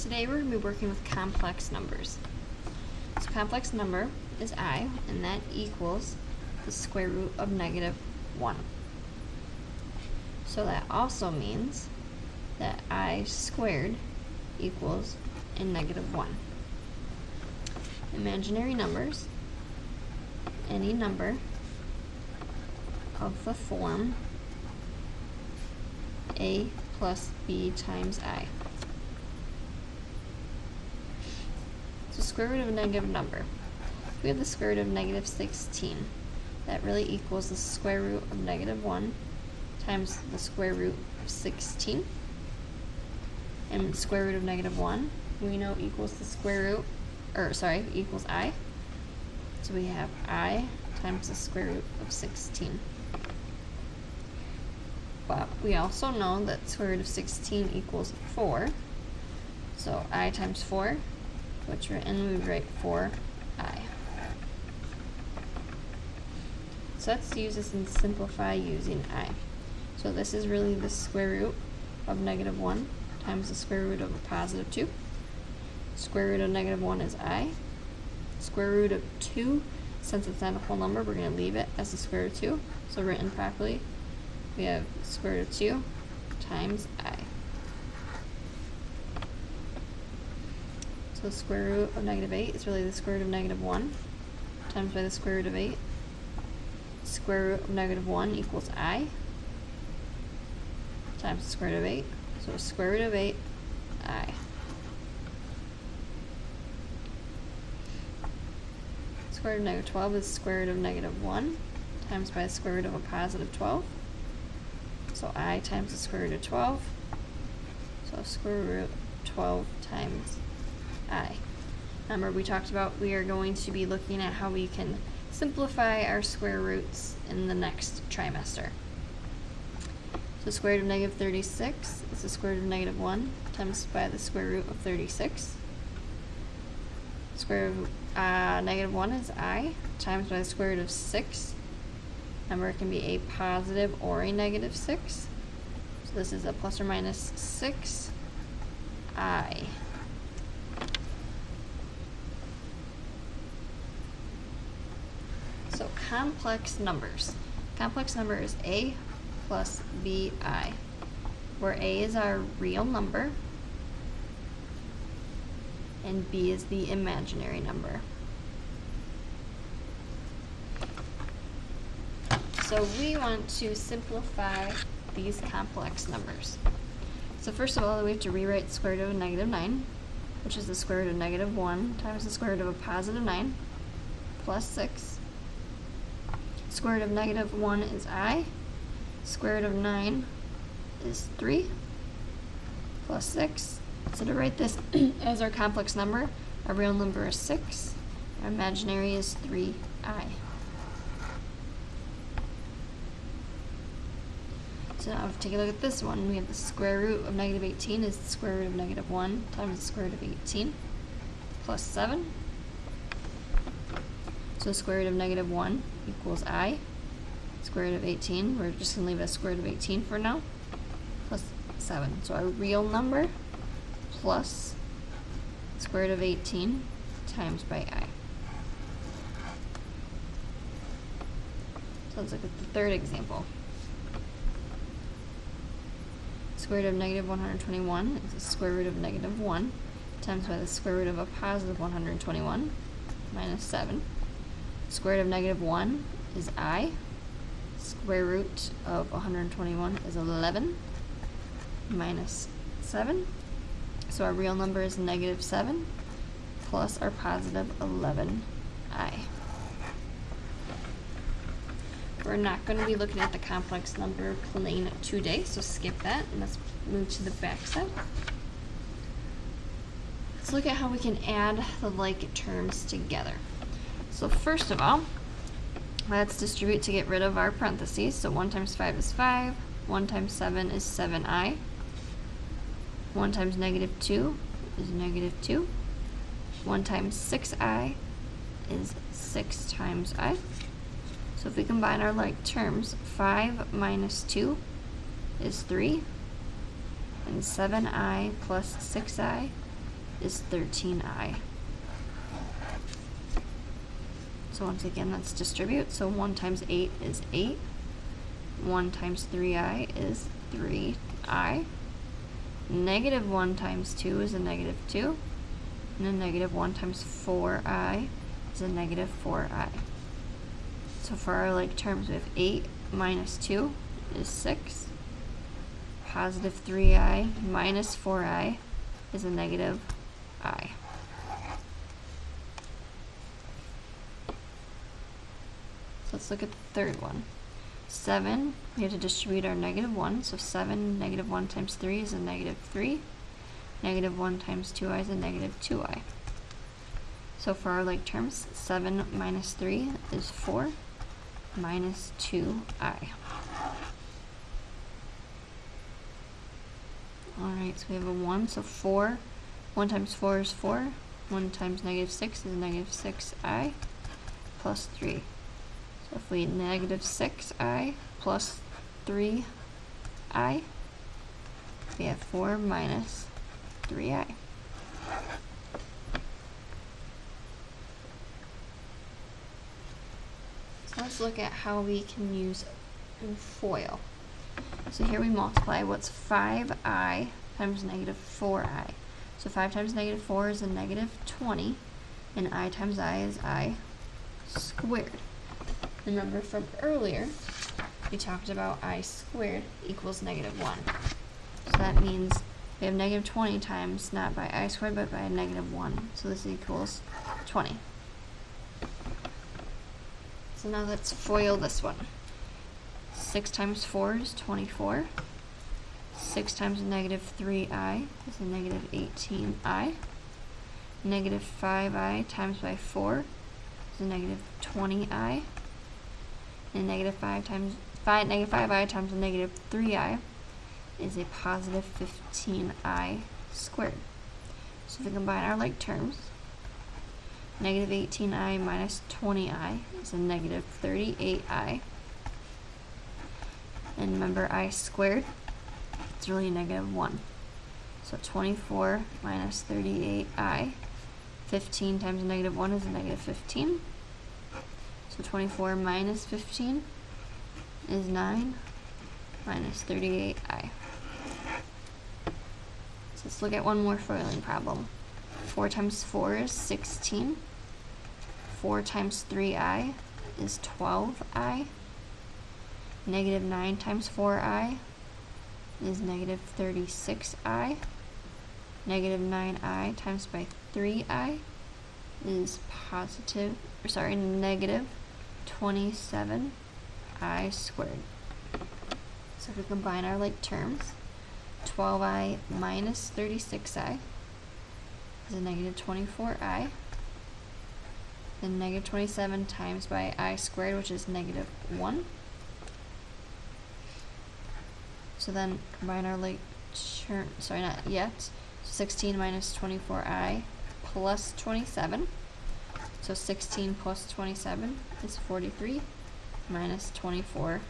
today we're going to be working with complex numbers. So complex number is I, and that equals the square root of negative 1. So that also means that I squared equals a negative 1. Imaginary numbers, any number of the form a plus b times I. So square root of a negative number. If we have the square root of negative 16, that really equals the square root of negative 1 times the square root of 16. And square root of negative 1, we know equals the square root, equals I. So we have I times the square root of 16. But we also know that square root of 16 equals 4. So I times 4, which we write 4I. So let's use this and simplify using I. So this is really the square root of negative 1 times the square root of a positive 2. Square root of negative 1 is I. Square root of 2, since it's not a whole number, we're going to leave it as the square root of 2. So written properly, we have square root of 2 times I. So the square root of negative 8 is really the square root of negative 1 times by the square root of 8. Square root of negative 1 equals I times the square root of 8. So square root of 8, I. Square root of negative 12 is square root of negative 1 times by the square root of a positive 12. So I times the square root of 12. So square root of 12 times I. Remember, we talked about we are going to be looking at how we can simplify our square roots in the next trimester. So square root of negative 36 is the square root of negative 1 times by the square root of 36. Square root of negative 1 is I times by the square root of 6. Remember, it can be a positive or a negative 6. So this is a plus or minus 6I. So complex numbers. Complex number is A plus BI, where A is our real number and B is the imaginary number. So we want to simplify these complex numbers. So first of all, we have to rewrite the square root of a negative 9, which is the square root of negative 1 times the square root of a positive 9 plus 6. Square root of negative 1 is I. Square root of 9 is 3 plus 6. So to write this as our complex number, our real number is 6. Our imaginary is 3I. So now if we take a look at this one, we have the square root of negative 18 is the square root of negative 1 times the square root of 18 plus 7. So the square root of negative 1 equals I. Square root of 18, we're just going to leave it as square root of 18 for now, plus 7. So our real number plus square root of 18 times by I. So let's look at the third example. Square root of negative 121 is the square root of negative 1 times by the square root of a positive 121 minus 7. Square root of negative 1 is I. Square root of 121 is 11 minus 7. So our real number is negative 7 plus our positive 11I. We're not going to be looking at the complex number plane today, so skip that and let's move to the back side. Let's look at how we can add the like terms together. So first of all, let's distribute to get rid of our parentheses. So 1 times 5 is 5. 1 times 7 is 7I. 1 times negative 2 is negative 2. 1 times 6I is 6 times I. So if we combine our like terms, 5 minus 2 is 3. And 7I plus 6I is 13i. So once again, let's distribute. So 1 times 8 is 8. 1 times 3i is 3i. Negative 1 times 2 is a negative 2. And then negative 1 times 4i is a negative 4i. So for our like terms, we have 8 minus 2 is 6. Positive 3i minus 4i is a negative I. So let's look at the third one. 7, we have to distribute our negative 1. So 7, negative 1 times 3 is a negative 3. Negative 1 times 2i is a negative 2i. So for our like terms, 7 minus 3 is 4 minus 2i. Alright, so we have a 1, so 4. 1 times 4 is 4. 1 times negative 6 is a negative 6i plus 3. So if we negative 6i plus 3i, we have 4 minus 3i. So let's look at how we can use FOIL. So here we multiply what's 5i times negative 4i. So 5 times negative 4 is a negative 20, and I times I is I squared. Remember from earlier, we talked about I squared equals negative 1. So that means we have negative 20 times not by I squared, but by negative 1. So this equals 20. So now let's FOIL this one. 6 times 4 is 24. 6 times negative 3i is a negative 18i. Negative 5i times by 4 is a negative 20i. And negative 5i times a negative 3i is a positive 15i squared. So if we combine our like terms, negative 18i minus 20i is a negative 38i. And remember, I squared, it's really a negative 1. So 24 minus 38i, 15 times a negative 1 is a negative 15. So 24 minus 15 is 9 minus 38i. So let's look at one more FOILing problem. 4 times 4 is 16. 4 times 3i is 12i. Negative 9 times 4i is negative 36i. Negative 9i times by 3i is negative 27i squared. So if we combine our like terms, 12i minus 36i is a negative 24i. Then negative 27 times by I squared, which is negative 1. So then combine our like term, sorry, not yet. 16 minus 24i plus 27. So 16 plus 27 is 43 minus 24i.